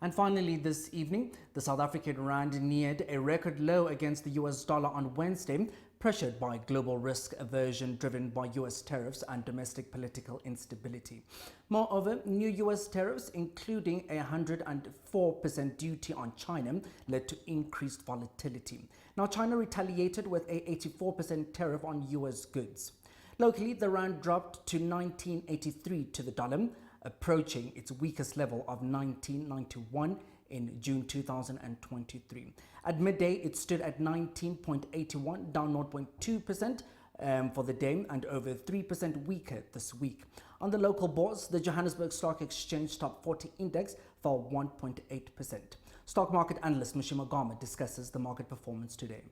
And finally, this evening, the South African rand neared a record low against the US dollar on Wednesday, pressured by global risk aversion driven by US tariffs and domestic political instability. Moreover, new US tariffs, including a 104% duty on China, led to increased volatility. Now, China retaliated with a 84% tariff on US goods. Locally, the rand dropped to 1983 to the dollar, approaching its weakest level of 1991 in June 2023. At midday, it stood at 19.81, down 0.2% for the day and over 3% weaker this week. On the local bourse, the Johannesburg Stock Exchange Top 40 Index fell 1.8%. Stock market analyst Mishima Gama discusses the market performance today.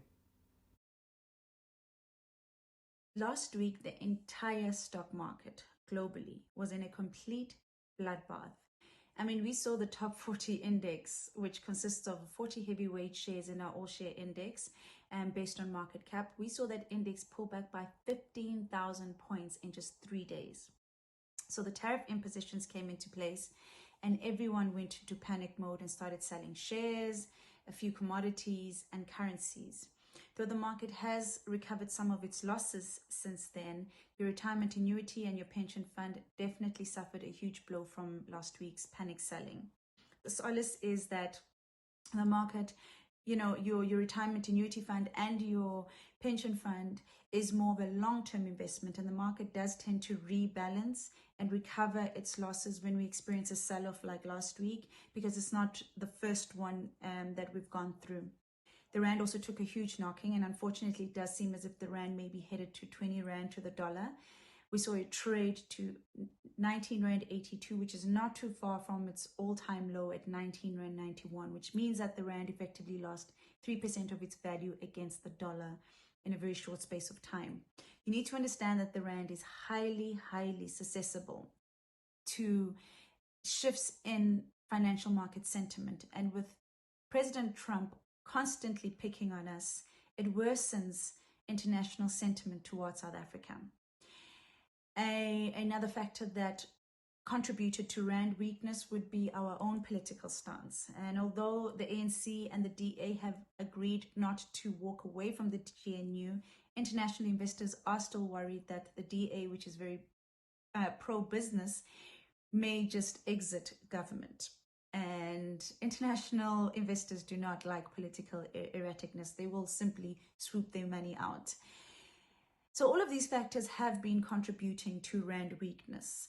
Last week, the entire stock market globally was in a complete bloodbath. I mean, we saw the top 40 index, which consists of 40 heavyweight shares in our all-share index, and based on market cap, we saw that index pull back by 15,000 points in just 3 days. So the tariff impositions came into place and everyone went into panic mode and started selling shares, a few commodities and currencies. Though the market has recovered some of its losses since then, your retirement annuity and your pension fund definitely suffered a huge blow from last week's panic selling. The solace is that the market, your retirement annuity fund and your pension fund is more of a long-term investment, and the market does tend to rebalance and recover its losses when we experience a sell-off like last week, because it's not the first one that we've gone through. The rand also took a huge knocking, and unfortunately it does seem as if the rand may be headed to 20 rand to the dollar. We saw it trade to 19 rand 82, which is not too far from its all-time low at 19 rand 91, which means that the rand effectively lost 3% of its value against the dollar in a very short space of time. You need to understand that the rand is highly susceptible to shifts in financial market sentiment, and with President Trump constantly picking on us, it worsens international sentiment towards South Africa. Another factor that contributed to rand weakness would be our own political stance. And although the ANC and the DA have agreed not to walk away from the GNU, international investors are still worried that the DA, which is very pro-business, may just exit government. And international investors do not like political erraticness. They will simply swoop their money out. So all of these factors have been contributing to rand weakness.